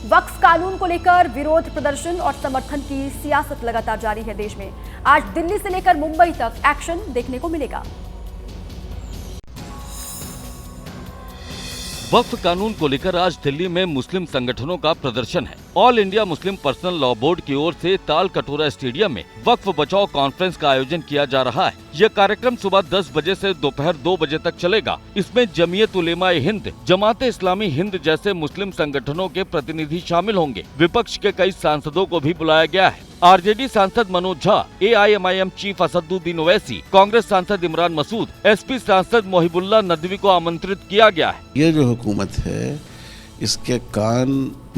वक्फ कानून को लेकर विरोध प्रदर्शन और समर्थन की सियासत लगातार जारी है देश में। आज दिल्ली से लेकर मुंबई तक एक्शन देखने को मिलेगा। वक्फ कानून को लेकर आज दिल्ली में मुस्लिम संगठनों का प्रदर्शन है। All India Muslim personal law board की ओर से ताल कटोरा स्टेडियम में वक्फ बचाओ कॉन्फ्रेंस का आयोजन किया जा रहा है। यह कार्यक्रम सुबह 10 बजे से दोपहर 2 बजे तक चलेगा। इसमें जमीयत उलेमा हिंद, जमाते इस्लामी हिंद जैसे मुस्लिम संगठनों के प्रतिनिधि शामिल होंगे। विपक्ष के कई सांसदों को भी बुलाया गया है। आरजेडी सांसद मनोज झा, AIMIM चीफ असदुद्दीन ओवैसी, कांग्रेस सांसद इमरान मसूद, SP सांसद मोहिबुल्लाह नदवी को आमंत्रित किया गया है। ये जो हुकूमत है इसके कान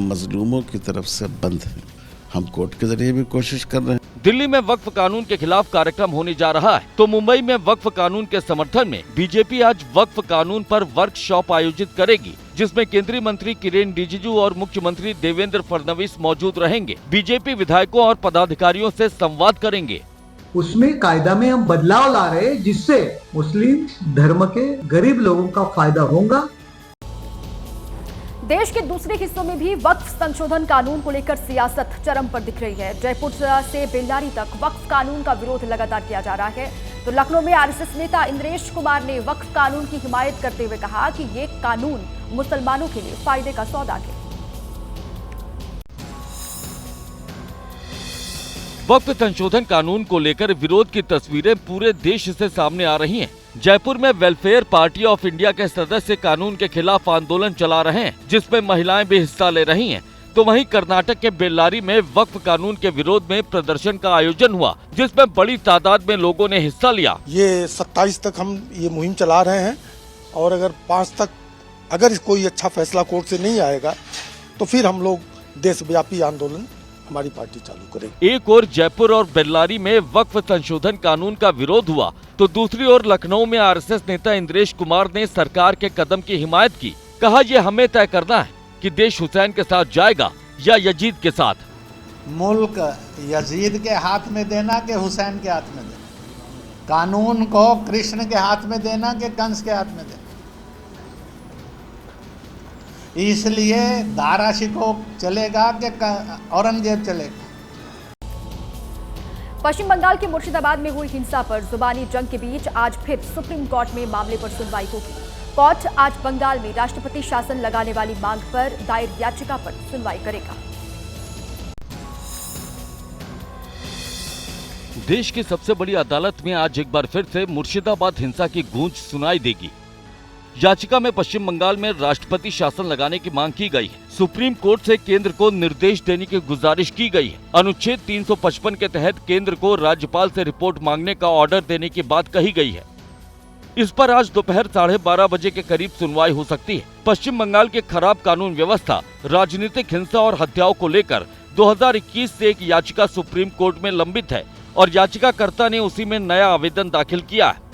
मजलूमों की तरफ से बंद हैं। हम कोर्ट के जरिए भी कोशिश कर रहे हैं। दिल्ली में वक्फ कानून के खिलाफ कार्यक्रम होने जा रहा है, तो मुंबई में वक्फ कानून के समर्थन में बीजेपी आज वक्फ कानून पर वर्कशॉप आयोजित करेगी, जिसमें केंद्रीय मंत्री किरेन रिजिजू और मुख्यमंत्री देवेंद्र फडणवीस मौजूद रहेंगे। बीजेपी विधायकों और पदाधिकारियों से संवाद करेंगे। उसमें कायदा में हम बदलाव ला रहे हैं, जिससे मुस्लिम धर्म के गरीब लोगों का फायदा होगा। देश के दूसरे हिस्सों में भी वक्फ संशोधन कानून को लेकर सियासत चरम पर दिख रही है। जयपुर से बेल्लारी तक वक्फ कानून का विरोध लगातार किया जा रहा है। तो लखनऊ में RSS नेता इंद्रेश कुमार ने वक्फ कानून की हिमायत करते हुए कहा कि ये कानून मुसलमानों के लिए फायदे का सौदा है। वक्फ संशोधन कानून को लेकर विरोध की तस्वीरें पूरे देश से सामने आ रही हैं। जयपुर में वेलफेयर पार्टी ऑफ इंडिया के सदस्य कानून के खिलाफ आंदोलन चला रहे हैं, जिसमें महिलाएं भी हिस्सा ले रही हैं। तो वहीं कर्नाटक के बेल्लारी में वक्फ कानून के विरोध में प्रदर्शन का आयोजन हुआ, जिसमें बड़ी तादाद में लोगों ने हिस्सा लिया। ये 27 तक हम ये मुहिम चला रहे हैं और अगर 5 तक अगर कोई अच्छा फैसला कोर्ट से नहीं आएगा तो फिर हम लोग देशव्यापी आंदोलन हमारी पार्टी चालू करेगी। एक ओर जयपुर और बेल्लारी में वक्फ संशोधन कानून का विरोध हुआ, तो दूसरी ओर लखनऊ में RSS नेता इंद्रेश कुमार ने सरकार के कदम की हिमायत की। कहा ये हमें तय करना है कि देश हुसैन के साथ जाएगा या यजीद के साथ। मुल्क यजीद के हाथ में देना कि हुसैन के हाथ में देना, कानून को कृष्ण के हाथ में देना कि कंस के हाथ में देना। इसलिए दारा शिकोह चलेगा कि औरंगजेब चलेगा। पश्चिम बंगाल के मुर्शिदाबाद में हुई हिंसा पर जुबानी जंग के बीच आज फिर सुप्रीम कोर्ट में मामले पर सुनवाई होगी। कोर्ट आज बंगाल में राष्ट्रपति शासन लगाने वाली मांग पर दायर याचिका पर सुनवाई करेगा। देश की सबसे बड़ी अदालत में आज एक बार फिर से मुर्शिदाबाद हिंसा की गूंज सुनाई देगी। याचिका में पश्चिम बंगाल में राष्ट्रपति शासन लगाने की मांग की गई है। सुप्रीम कोर्ट से केंद्र को निर्देश देने की गुजारिश की गई है। अनुच्छेद 355 के तहत केंद्र को राज्यपाल से रिपोर्ट मांगने का ऑर्डर देने की बात कही गई है। इस पर आज दोपहर 12:30 बजे के करीब सुनवाई हो सकती है। पश्चिम बंगाल के खराब कानून व्यवस्था, राजनीतिक हिंसा और हत्याओं को लेकर 2021 से एक याचिका सुप्रीम कोर्ट में लंबित है और याचिकाकर्ता ने उसी में नया आवेदन दाखिल किया है,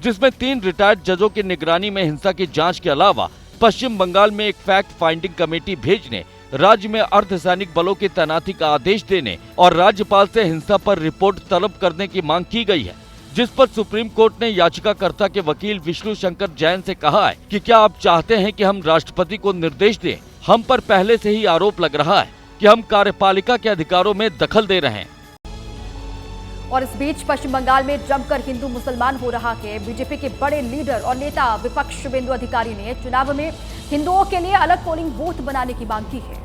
जिसमें 3 रिटायर्ड जजों की निगरानी में हिंसा की जांच के अलावा पश्चिम बंगाल में एक फैक्ट फाइंडिंग कमेटी भेजने, राज्य में अर्धसैनिक बलों की तैनाती का आदेश देने और राज्यपाल से हिंसा पर रिपोर्ट तलब करने की मांग की गई है। जिस पर सुप्रीम कोर्ट ने याचिकाकर्ता के वकील विष्णु शंकर जैन से कहा है कि क्या आप चाहते हैं कि हम राष्ट्रपति को निर्देश दें? हम पर पहले से ही आरोप लग रहा है कि हम कार्यपालिका के अधिकारों में दखल दे रहे हैं। और इस बीच पश्चिम बंगाल में जमकर हिंदू मुसलमान हो रहा है। बीजेपी के बड़े लीडर और नेता विपक्ष शुभेंदु अधिकारी ने चुनाव में हिंदुओं के लिए अलग पोलिंग बूथ बनाने की मांग की है।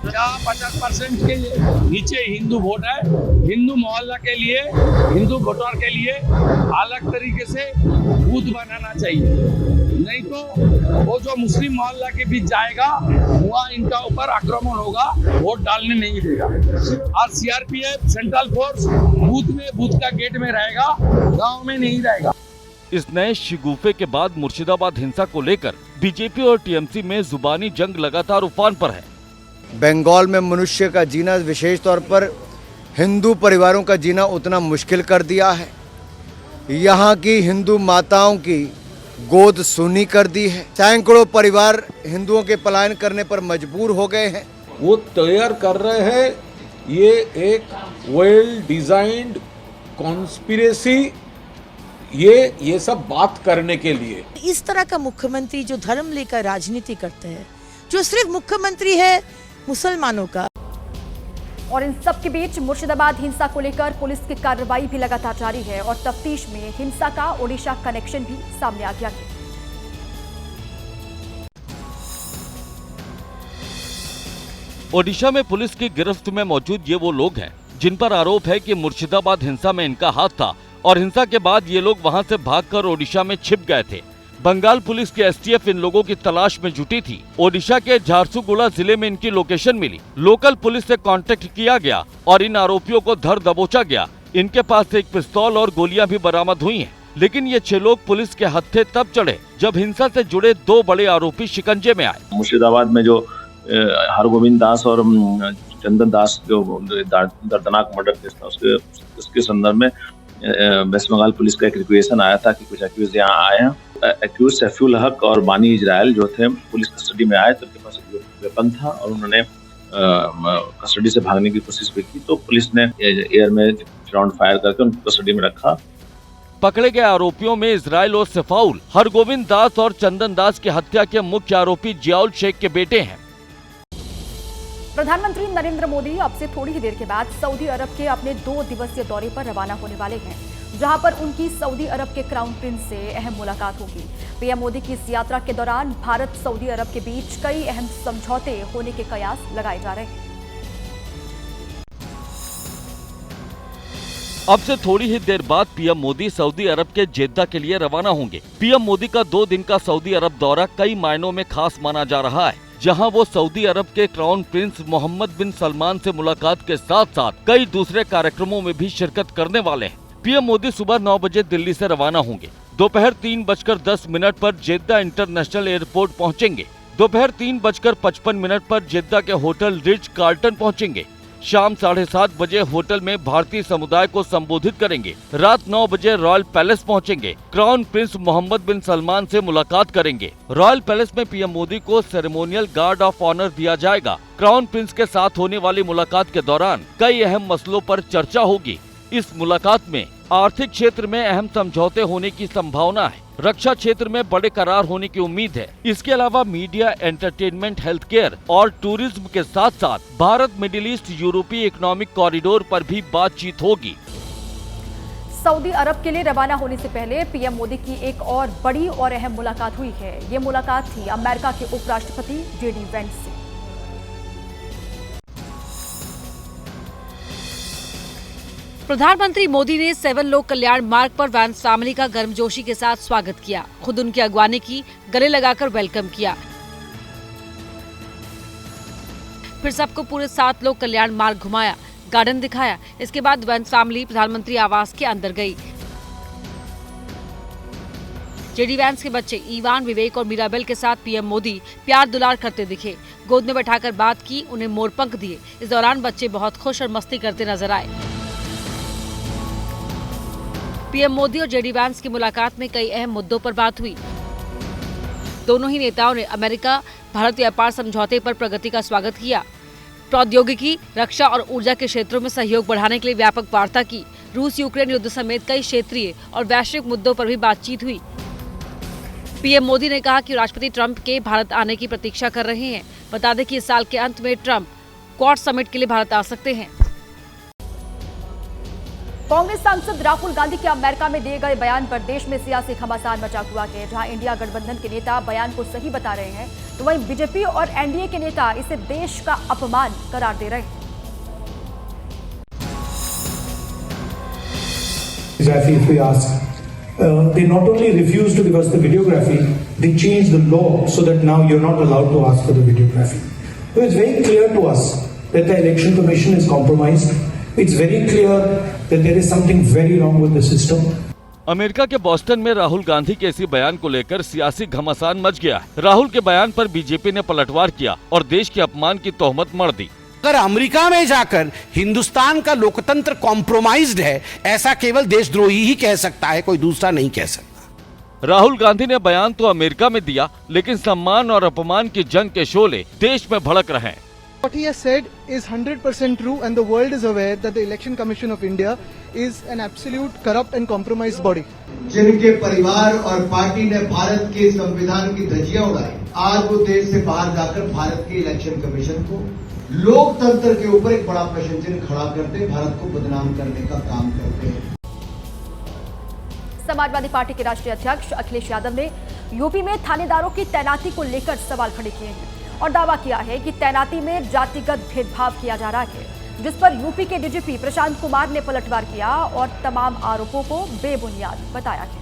50% के नीचे हिंदू वोट है। हिंदू मोहल्ला के लिए, हिंदू वोटर के लिए अलग तरीके से बूथ बनाना चाहिए, नहीं तो वो जो मुस्लिम मोहल्ला के बीच जाएगा वहाँ इनका ऊपर आक्रमण होगा, वोट डालने नहीं देगा। और CRPF सेंट्रल फोर्स बूथ का गेट में रहेगा, गांव में नहीं रहेगा। इस नए शिगुफे के बाद मुर्शिदाबाद हिंसा को लेकर बीजेपी और TMC में जुबानी जंग लगातार उफान पर है। बंगाल में मनुष्य का जीना, विशेष तौर पर हिंदू परिवारों का जीना उतना मुश्किल कर दिया है। यहाँ की हिंदू माताओं की गोद सूनी कर दी है। सैकड़ों परिवार हिंदुओं के पलायन करने पर मजबूर हो गए हैं। वो तैयार कर रहे हैं, ये एक वेल डिजाइंड कॉन्स्पिरेसी ये सब बात करने के लिए। इस तरह का मुख्यमंत्री जो धर्म लेकर राजनीति करते हैं, जो सिर्फ मुख्यमंत्री है मुसलमानों का। और इन सब के बीच मुर्शिदाबाद हिंसा को लेकर पुलिस की कार्रवाई भी लगातार जारी है और तफ्तीश में हिंसा का ओडिशा कनेक्शन भी सामने आ गया है। ओडिशा में पुलिस की गिरफ्त में मौजूद ये वो लोग हैं जिन पर आरोप है कि मुर्शिदाबाद हिंसा में इनका हाथ था और हिंसा के बाद ये लोग वहां से भागकर ओडिशा में छिप गए थे। बंगाल पुलिस के एसटीएफ इन लोगों की तलाश में जुटी थी। ओडिशा के झारसुगुड़ा जिले में इनकी लोकेशन मिली। लोकल पुलिस से कांटेक्ट किया गया और इन आरोपियों को धर दबोचा गया। इनके पास से एक पिस्तौल और गोलियां भी बरामद हुई हैं। लेकिन ये 6 लोग पुलिस के हत्थे तब चढ़े जब हिंसा से जुड़े 2 बड़े आरोपी शिकंजे में आए। मुर्शिदाबाद में जो हरगोविंद दास और चंदन दास जो दर्दनाक मर्डर केस था उसके संदर्भ में वेस्ट बंगाल पुलिस का एक रिक्वेशन आया था कि कुछ एक्यूज यहाँ आए हैं। एक्यूज सैफुल हक और बानी इजराइल जो थे पुलिस कस्टडी में आए तो उनके पास एक वेपन था और उन्होंने कस्टडी से भागने की कोशिश भी की, तो पुलिस ने एयर में राउंड फायर करके उनको कस्टडी में रखा। पकड़े गए आरोपियों में इजराइल और सफाउल हरगोविंद दास और चंदन दास की हत्या के मुख्य आरोपी जियाउल शेख के बेटे हैं। प्रधानमंत्री नरेंद्र मोदी अब से थोड़ी ही देर के बाद सऊदी अरब के अपने 2 दिवसीय दौरे पर रवाना होने वाले हैं, जहां पर उनकी सऊदी अरब के क्राउन प्रिंस से अहम मुलाकात होगी। पीएम मोदी की इस यात्रा के दौरान भारत सऊदी अरब के बीच कई अहम समझौते होने के कयास लगाए जा रहे हैं। अब से थोड़ी ही देर बाद पीएम मोदी सऊदी अरब के जेद्दा के लिए रवाना होंगे। पीएम मोदी का 2 दिन का सऊदी अरब दौरा कई मायनों में खास माना जा रहा है, जहां वो सऊदी अरब के क्राउन प्रिंस मोहम्मद बिन सलमान से मुलाकात के साथ साथ कई दूसरे कार्यक्रमों में भी शिरकत करने वाले हैं। पीएम मोदी सुबह 9 बजे दिल्ली से रवाना होंगे। दोपहर 3:10 पर जेद्दा इंटरनेशनल एयरपोर्ट पहुंचेंगे। दोपहर 3:55 पर जेद्दा के होटल रिच कार्ल्टन पहुंचेंगे। शाम 7:30 बजे होटल में भारतीय समुदाय को संबोधित करेंगे। रात 9 बजे रॉयल पैलेस पहुंचेंगे। क्राउन प्रिंस मोहम्मद बिन सलमान से मुलाकात करेंगे। रॉयल पैलेस में पीएम मोदी को सेरेमोनियल गार्ड ऑफ ऑनर दिया जाएगा। क्राउन प्रिंस के साथ होने वाली मुलाकात के दौरान कई अहम मसलों पर चर्चा होगी। इस मुलाकात में आर्थिक क्षेत्र में अहम समझौते होने की संभावना है। रक्षा क्षेत्र में बड़े करार होने की उम्मीद है। इसके अलावा मीडिया, एंटरटेनमेंट, हेल्थ केयर और टूरिज्म के साथ साथ भारत मिडिल ईस्ट यूरोपीय इकोनॉमिक कॉरिडोर पर भी बातचीत होगी। सऊदी अरब के लिए रवाना होने से पहले पीएम मोदी की एक और बड़ी और अहम मुलाकात हुई है। ये मुलाकात थी अमेरिका के उपराष्ट्रपति जेडी वेंस से। प्रधानमंत्री मोदी ने 7 लोक कल्याण मार्ग पर वैंस फैमिली का गर्मजोशी के साथ स्वागत किया। खुद उनकी अगवानी की, गले लगाकर वेलकम किया। फिर सबको पूरे 7 लोक कल्याण मार्ग घुमाया, गार्डन दिखाया। इसके बाद वैंस फैमिली प्रधानमंत्री आवास के अंदर गई। जेडी वैंस के बच्चे इवान, विवेक और मीराबेल के साथ पीएम मोदी प्यार दुलार करते दिखे। गोद में बैठाकर बात की, उन्हें मोरपंख दिए। इस दौरान बच्चे बहुत खुश और मस्ती करते नजर आए। पीएम मोदी और जेडी वैंस की मुलाकात में कई अहम मुद्दों पर बात हुई। दोनों ही नेताओं ने अमेरिका भारत व्यापार समझौते पर प्रगति का स्वागत किया। प्रौद्योगिकी, रक्षा और ऊर्जा के क्षेत्रों में सहयोग बढ़ाने के लिए व्यापक वार्ता की। रूस यूक्रेन युद्ध समेत कई क्षेत्रीय और वैश्विक मुद्दों पर भी बातचीत हुई। पीएम मोदी ने कहा कि राष्ट्रपति ट्रंप के भारत आने की प्रतीक्षा कर रहे हैं। बता दें कि इस साल के अंत में ट्रंप क्वाड समिट के लिए भारत आ सकते हैं। कांग्रेस सांसद राहुल गांधी के अमेरिका में दिए गए बयान पर देश में सियासी घमासान मचा हुआ है। जहां इंडिया गठबंधन के नेता बयान को सही बता रहे हैं, तो वहीं बीजेपी और एनडीए के नेता इसे देश का अपमान करार दे रहे हैं। If we ask, they not only refused to give us the videography, they changed the law so that now you're not allowed to ask for the videography. So it's very clear to us that the election commission is compromised. It's very clear that there is something very wrong with the system. America के Boston में राहुल गांधी के इसी बयान को लेकर सियासी घमासान much गया। राहुल के बयान पर बीजेपी ने पलटवार किया और देश के अपमान की तोहमत मढ़ दी। अगर अमेरिका में जाकर हिंदुस्तान का लोकतंत्र कॉम्प्रोमाइज्ड है, ऐसा केवल देशद्रोही ही कह सकता है, कोई दूसरा नहीं कह सकता। राहुल गांधी ने बयान तो अमेरिका में दिया, लेकिन सम्मान और अपमान की जंग के शोले देश में भड़क रहे हैं। What he has said is 100% true, and the world is aware that the Election Commission of India is an absolute corrupt and compromised body. जिनके परिवार और पार्टी ने भारत के संविधान की धज्जियां उड़ाई, आज वो देश से बाहर जाकर भारत के इलेक्शन कमीशन को, लोकतंत्र के ऊपर एक बड़ा प्रश्न चिन्ह खड़ा करते, भारत को बदनाम करने का काम करते हैं। समाजवादी पार्टी के राष्ट्रीय अध्यक्ष अखिलेश यादव ने यूपी में थानेदारों की तैनाती को लेकर सवाल खड़े किए हैं और दावा किया है कि तैनाती में जातिगत भेदभाव किया जा रहा है, जिस पर यूपी के डीजीपी प्रशांत कुमार ने पलटवार किया और तमाम आरोपों को बेबुनियाद बताया है।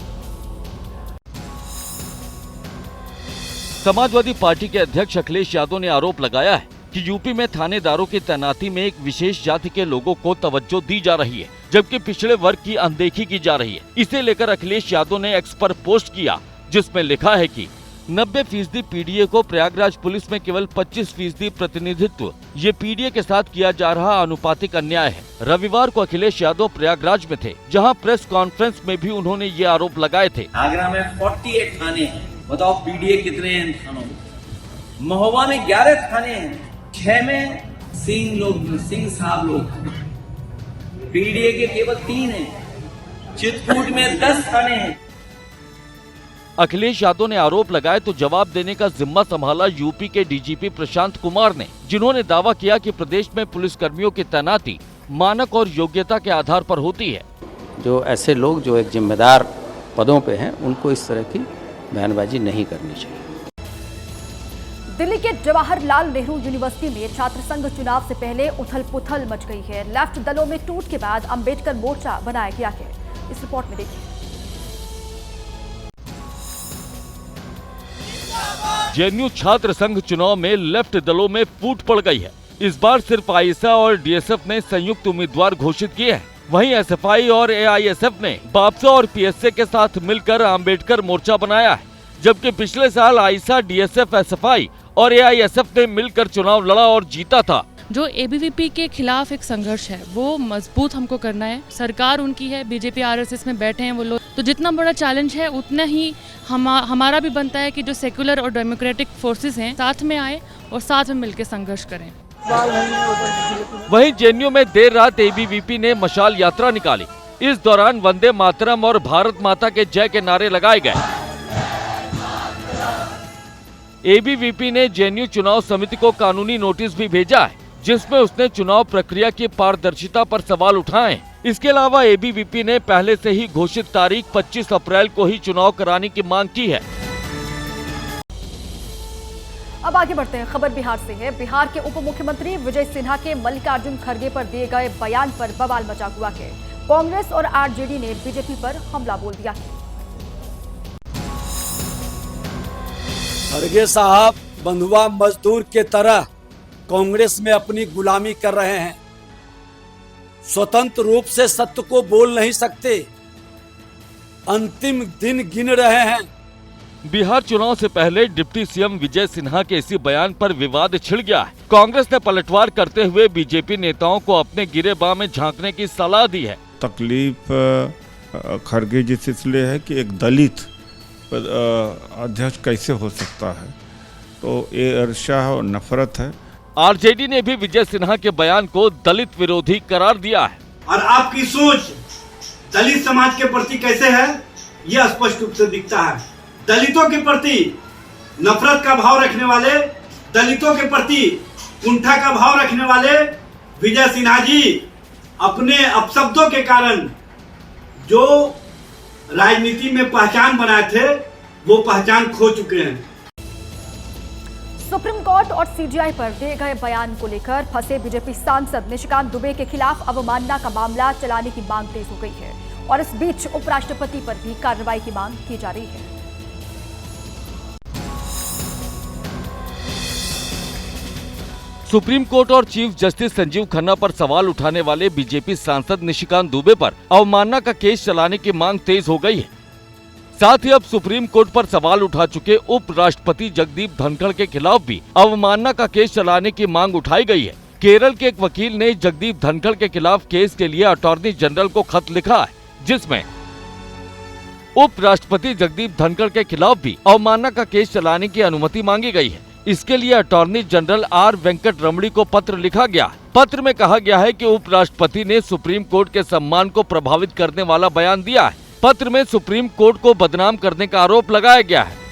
समाजवादी पार्टी के अध्यक्ष अखिलेश यादव ने आरोप लगाया है कि यूपी में थानेदारों की तैनाती में एक विशेष जाति के लोगों को तवज्जो दी जा रही है, जबकि पिछड़े वर्ग की अनदेखी की जा रही है। इसे लेकर अखिलेश यादव ने एक्स पर पोस्ट किया, जिसमें लिखा है कि 90% पीडीए को प्रयागराज पुलिस में केवल 25% प्रतिनिधित्व, ये पीडीए के साथ किया जा रहा आनुपातिक अन्याय है। रविवार को अखिलेश यादव प्रयागराज में थे, जहां प्रेस कॉन्फ्रेंस में भी उन्होंने ये आरोप लगाए थे। आगरा में 48 थाने हैं, बताओ पीडीए कितने हैं थानों में? महोबा में 11 थाने हैं, 6 में सिंह साहब लोग, पीडीए के केवल 3 हैं। चित्रकूट में 10 थाने हैं। अखिलेश यादव ने आरोप लगाए तो जवाब देने का जिम्मा संभाला यूपी के डीजीपी प्रशांत कुमार ने, जिन्होंने दावा किया कि प्रदेश में पुलिसकर्मियों की तैनाती मानक और योग्यता के आधार पर होती है। जो ऐसे लोग जो एक जिम्मेदार पदों पे हैं, उनको इस तरह की बयानबाजी नहीं करनी चाहिए। दिल्ली के जवाहरलाल नेहरू यूनिवर्सिटी में छात्र संघ चुनाव से पहले उथल-पुथल मच गई है। लेफ्ट दलों में टूट के बाद अंबेडकर मोर्चा बनाया गया है। इस रिपोर्ट में देखिए। जेएनयू छात्र संघ चुनाव में लेफ्ट दलों में फूट पड़ गई है। इस बार सिर्फ आईएसए और डीएसएफ ने संयुक्त उम्मीदवार घोषित किए हैं। वहीं एसएफआई और एआईएसएफ ने बापसा और पीएसए के साथ मिलकर अंबेडकर मोर्चा बनाया है, जबकि पिछले साल आईएसए, डीएसएफ, एसएफआई और एआईएसएफ ने मिलकर चुनाव लड़ा और जीता था। जो एबीवीपी के खिलाफ एक संघर्ष है वो मजबूत हमको करना है। सरकार उनकी है, बीजेपी आरएसएस में बैठे हैं वो लोग, तो जितना बड़ा चैलेंज है उतना ही हमारा भी बनता है कि जो सेक्युलर और डेमोक्रेटिक फोर्सेस हैं साथ में आए और साथ में मिलकर संघर्ष करें। वहीं जेएनयू में देर रात एबीवीपी ने मशाल यात्रा निकाली। इस दौरान वंदे मातरम और भारत माता के जय के नारे लगाए गए। एबीवीपी ने जेएनयू चुनाव समिति को कानूनी नोटिस भी भेजा है, जिसमें उसने चुनाव प्रक्रिया की पारदर्शिता पर सवाल उठाए। इसके अलावा एबीवीपी ने पहले से ही घोषित तारीख 25 अप्रैल को ही चुनाव कराने की मांग की है। अब आगे बढ़ते हैं। खबर बिहार से है। बिहार के उप मुख्यमंत्री विजय सिन्हा के मल्लिकार्जुन खड़गे पर दिए गए बयान पर बवाल मचा हुआ है। कांग्रेस और आरजेडी ने बीजेपी पर हमला बोल दिया है। खड़गे साहब बंधुआ मजदूर के तरह कांग्रेस में अपनी गुलामी कर रहे हैं। स्वतंत्र रूप से सत्य को बोल नहीं सकते, अंतिम दिन गिन रहे हैं। बिहार चुनाव से पहले डिप्टी सीएम विजय सिन्हा के इसी बयान पर विवाद छिड़ गया है। कांग्रेस ने पलटवार करते हुए बीजेपी नेताओं को अपने गिरेबान में झांकने की सलाह दी है। तकलीफ खड़गे जी से इसलिए है कि एक दलित अध्यक्ष कैसे हो सकता है, तो ये ईर्ष्या और नफरत है। आरजेडी ने भी विजय सिन्हा के बयान को दलित विरोधी करार दिया है। और आपकी सोच दलित समाज के प्रति कैसे है, यह स्पष्ट रूप से दिखता है। दलितों के प्रति नफरत का भाव रखने वाले, दलितों के प्रति कुंठा का भाव रखने वाले विजय सिन्हा जी अपने अपशब्दों के कारण जो राजनीति में पहचान बनाए थे, वो पहचान खो चुके हैं। सुप्रीम कोर्ट और सीजीआई पर दिए गए बयान को लेकर फंसे बीजेपी सांसद निशिकांत दुबे के खिलाफ अवमानना का मामला चलाने की मांग तेज हो गई है और इस बीच उपराष्ट्रपति पर भी कार्रवाई की मांग की जा रही है। सुप्रीम कोर्ट और चीफ जस्टिस संजीव खन्ना पर सवाल उठाने वाले बीजेपी सांसद निशिकांत दुबे पर अवमानना का केस चलाने की मांग तेज हो गई है। साथ ही अब सुप्रीम कोर्ट पर सवाल उठा चुके उपराष्ट्रपति जगदीप धनखड़ के खिलाफ भी अवमानना का केस चलाने की मांग उठाई गई है। केरल के एक वकील ने जगदीप धनखड़ के खिलाफ केस के लिए अटॉर्नी जनरल को खत लिखा है, जिसमें उपराष्ट्रपति जगदीप धनखड़ के खिलाफ भी अवमानना का केस चलाने की अनुमति मांगी गई है। इसके लिए अटॉर्नी जनरल आर वेंकट रमणी को पत्र लिखा गया। पत्र में कहा गया है कि उपराष्ट्रपति ने सुप्रीम कोर्ट के सम्मान को प्रभावित करने वाला बयान दिया है। पत्र में सुप्रीम कोर्ट को बदनाम करने का आरोप लगाया गया है।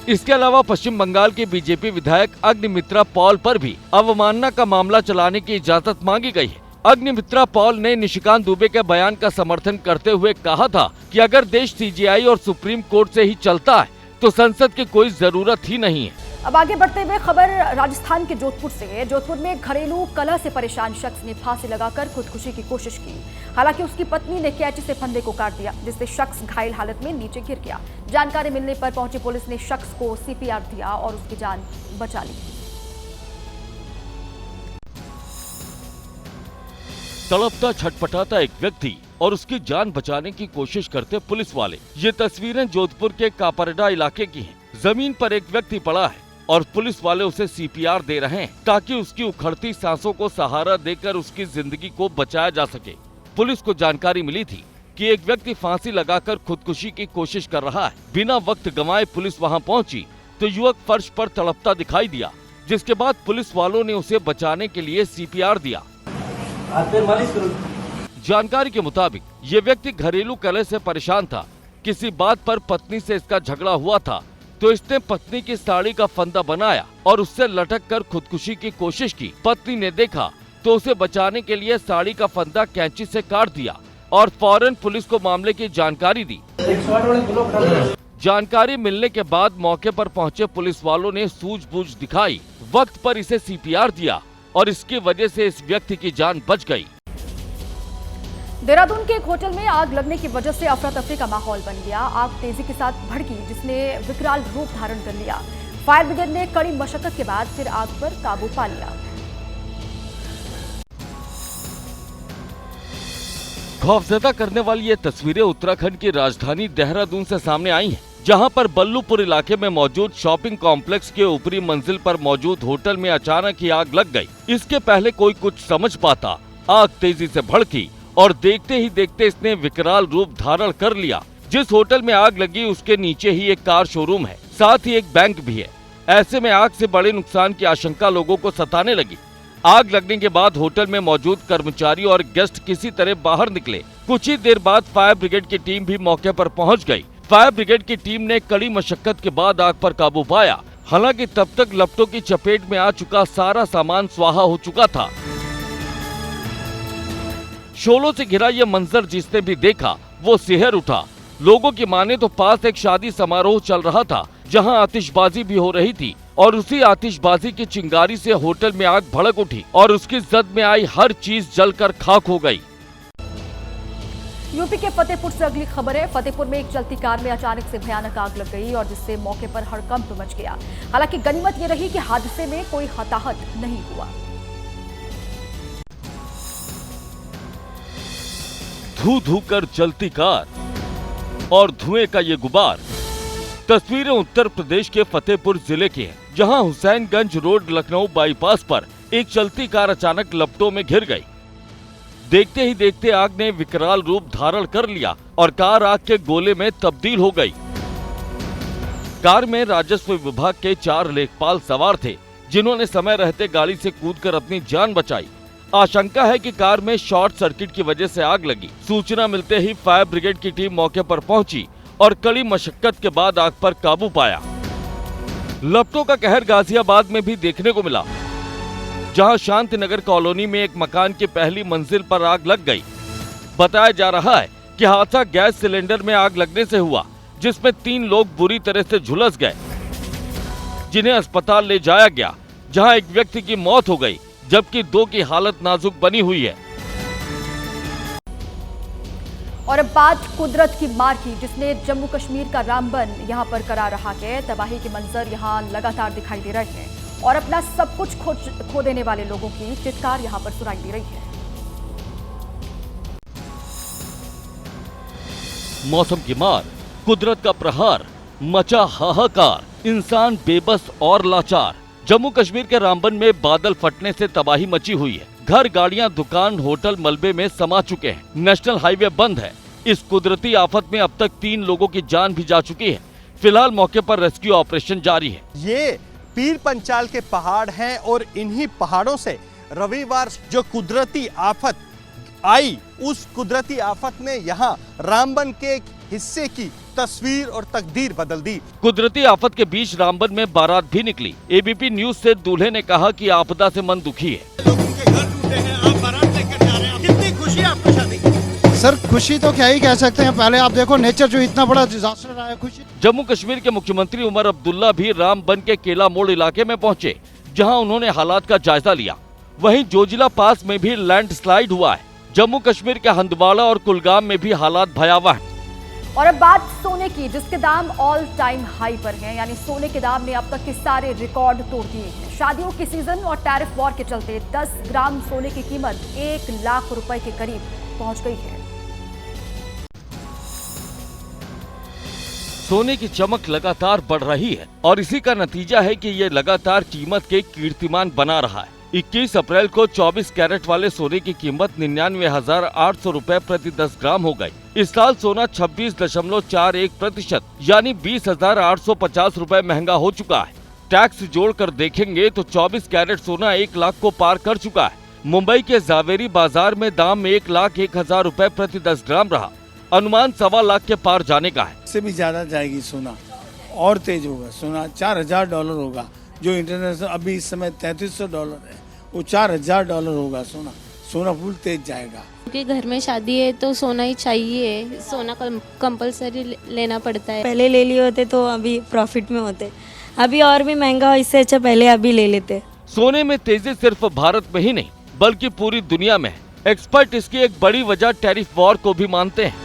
इसके अलावा पश्चिम बंगाल के बीजेपी विधायक अग्निमित्रा पॉल पर भी अवमानना का मामला चलाने की इजाजत मांगी गई है। अग्निमित्रा पॉल ने निशिकांत दुबे के बयान का समर्थन करते हुए कहा था कि अगर देश सीजीआई और सुप्रीम कोर्ट से ही चलता है तो संसद की कोई जरूरत ही नहीं है। अब आगे बढ़ते हुए खबर राजस्थान के जोधपुर से है। जोधपुर में घरेलू कलह से परेशान शख्स ने फांसी लगाकर खुदकुशी की कोशिश की। हालांकि उसकी पत्नी ने कैंची से फंदे को काट दिया, जिससे शख्स घायल हालत में नीचे गिर गया। जानकारी मिलने पर पहुंची पुलिस ने शख्स को सीपीआर दिया और उसकी जान बचा ली। तड़पता छटपटाता एक व्यक्ति और उसकी जान बचाने की कोशिश करते पुलिस वाले। ये तस्वीरें जोधपुर के कापरडा इलाके की हैं। जमीन पर एक व्यक्ति पड़ा है और पुलिस वाले उसे सीपीआर दे रहे हैं ताकि उसकी उखड़ती सांसों को सहारा देकर उसकी जिंदगी को बचाया जा सके। पुलिस को जानकारी मिली थी कि एक व्यक्ति फांसी लगाकर खुदकुशी की कोशिश कर रहा है। बिना वक्त गंवाए पुलिस वहां पहुंची तो युवक फर्श पर तड़पता दिखाई दिया, जिसके बाद पुलिस वालों ने उसे बचाने के लिए सीपीआर दिया। जानकारी के मुताबिक ये व्यक्ति घरेलू कलह से परेशान था। किसी बात पर पत्नी से इसका झगड़ा हुआ था तो इसने पत्नी की साड़ी का फंदा बनाया और उससे लटक कर खुदकुशी की कोशिश की। पत्नी ने देखा तो उसे बचाने के लिए साड़ी का फंदा कैंची से काट दिया और फौरन पुलिस को मामले की जानकारी दी। जानकारी मिलने के बाद मौके पर पहुंचे पुलिस वालों ने सूझबूझ दिखाई, वक्त पर इसे सीपीआर दिया और इसकी वजह से इस व्यक्ति की जान बच गई। देहरादून के एक होटल में आग लगने की वजह से अफरा तफरी का माहौल बन गया। आग तेजी के साथ भड़की, जिसने विकराल रूप धारण कर लिया। फायर ब्रिगेड ने कड़ी मशक्कत के बाद फिर आग पर काबू पा लिया। खौफजदा करने वाली ये तस्वीरें उत्तराखंड की राजधानी देहरादून से सामने आई हैं, जहां पर बल्लूपुर इलाके में मौजूद शॉपिंग कॉम्प्लेक्स के ऊपरी मंजिल पर मौजूद होटल में अचानक ही आग लग गई। इसके पहले कोई कुछ समझ पाता, आग तेजी से भड़की और देखते ही देखते इसने विकराल रूप धारण कर लिया। जिस होटल में आग लगी उसके नीचे ही एक कार शोरूम है, साथ ही एक बैंक भी है। ऐसे में आग से बड़े नुकसान की आशंका लोगों को सताने लगी। आग लगने के बाद होटल में मौजूद कर्मचारी और गेस्ट किसी तरह बाहर निकले। कुछ ही देर बाद फायर ब्रिगेड की टीम भी मौके पर पहुंच गई। फायर ब्रिगेड की टीम ने कड़ी मशक्कत के बाद आग पर काबू पाया। हालांकि तब तक लपटों की चपेट में आ चुका सारा सामान स्वाहा हो चुका था। शोलों से घिरा यह मंजर जिसने भी देखा वो सिहर उठा। लोगों की माने तो पास एक शादी समारोह चल रहा था, जहां आतिशबाजी भी हो रही थी और उसी आतिशबाजी की चिंगारी से होटल में आग भड़क उठी और उसकी जद में आई हर चीज जलकर खाक हो गई। यूपी के फतेहपुर से अगली खबर है। फतेहपुर में एक चलती कार में अचानक से भयानक आग लग गई और जिससे मौके पर हड़कंप मच गया। हालांकि गनीमत ये रही कि हादसे में कोई हताहत नहीं हुआ। धू धू कर चलती कार और धुएं का ये गुबार। तस्वीरें उत्तर प्रदेश के फतेहपुर जिले की हैं, जहां हुसैनगंज रोड लखनऊ बाईपास पर एक चलती कार अचानक लपटों में घिर गई। देखते ही देखते आग ने विकराल रूप धारण कर लिया और कार आग के गोले में तब्दील हो गई। कार में राजस्व विभाग के 4 लेखपाल सवार थे, जिन्होंने समय रहते गाड़ी से कूदकर अपनी जान बचाई। आशंका है कि कार में शॉर्ट सर्किट की वजह से आग लगी। सूचना मिलते ही फायर ब्रिगेड की टीम मौके पर पहुंची और कड़ी मशक्कत के बाद आग पर काबू पाया। लपटों का कहर गाजियाबाद में भी देखने को मिला, जहां शांति नगर कॉलोनी में एक मकान की पहली मंजिल पर आग लग गई। बताया जा रहा है कि हादसा गैस सिलेंडर में आग लगने से हुआ, जिसमें 3 लोग बुरी तरह से झुलस गए, जिन्हें अस्पताल ले जाया गया, जहां एक व्यक्ति की मौत हो गई जबकि 2 की हालत नाजुक बनी हुई है। और अब बात कुदरत की मार की, जिसने जम्मू कश्मीर का रामबन यहां पर करा रहा है। तबाही के मंजर यहां लगातार दिखाई दे रहे हैं और अपना सब कुछ खो देने वाले लोगों की चित्कार यहां पर सुनाई दे रही है। मौसम की मार, कुदरत का प्रहार, मचा हाहाकार, इंसान बेबस और लाचार। जम्मू कश्मीर के रामबन में बादल फटने से तबाही मची हुई है। घर, गाड़ियां, दुकान, होटल मलबे में समा चुके हैं। नेशनल हाईवे बंद है। इस कुदरती आफत में अब तक 3 लोगों की जान भी जा चुकी है। फिलहाल मौके पर रेस्क्यू ऑपरेशन जारी है। ये पीर पंचाल के पहाड़ हैं और इन्हीं पहाड़ों से रविवार जो कुदरती आफत आई, उस कुदरती आफत ने यहाँ रामबन के एक हिस्से की तस्वीर और तकदीर बदल दी। कुदरती आफत के बीच रामबन में बारात भी निकली। एबीपी न्यूज से दूल्हे ने कहा कि आपदा से मन दुखी है। कितनी खुशी है आपको शादी की? सर खुशी तो क्या ही कह सकते हैं, पहले आप देखो नेचर जो इतना बड़ा डिजास्टर रहा है। खुशी। जम्मू कश्मीर के मुख्यमंत्री उमर अब्दुल्ला भी रामबन के केला मोड़ इलाके में पहुंचे, जहां उन्होंने हालात का जायजा लिया। वहीं जोजिला पास में भी लैंडस्लाइड हुआ है। जम्मू कश्मीर के हंदवाड़ा और कुलगाम में भी हालात भयावह हैं। और अब बात सोने की, जिसके दाम ऑल टाइम हाई पर हैं, यानी सोने के दाम ने अब तक के सारे रिकॉर्ड तोड़ दिए हैं। शादियों के सीजन और टैरिफ वॉर के चलते 10 ग्राम सोने की कीमत 1 लाख रुपए के करीब पहुंच गई है। सोने की चमक लगातार बढ़ रही है और इसी का नतीजा है कि ये लगातार कीमत के कीर्तिमान बना रहा है। 21 अप्रैल को 24 कैरेट वाले सोने की कीमत 99,800 रुपए प्रति 10 ग्राम हो गई। इस साल सोना 26.41% यानी 20,850 रुपए महंगा हो चुका है। टैक्स जोड़कर देखेंगे तो 24 कैरेट सोना 1 लाख को पार कर चुका है। मुंबई के जावेरी बाजार में दाम 1,01,000 रुपए प्रति 10 ग्राम रहा। अनुमान 1.25 लाख के पार जाने का है। इससे भी ज्यादा जाएगी सोना, और तेज होगा सोना। $4,000 होगा, जो इंटरनेशनल अभी इस समय $3,300 है, वो $4,000 होगा सोना। सोना फुल तेज जाएगा। क्योंकि घर में शादी है तो सोना ही चाहिए, सोना कंपलसरी लेना पड़ता है। पहले ले लिए होते तो अभी प्रॉफिट में होते, अभी और भी महंगा हो, इससे अच्छा पहले अभी ले लेते। सोने में तेजी सिर्फ भारत में ही नहीं बल्कि पूरी दुनिया में है। एक्सपर्ट इसकी एक बड़ी वजह टैरिफ वॉर को भी मानते हैं।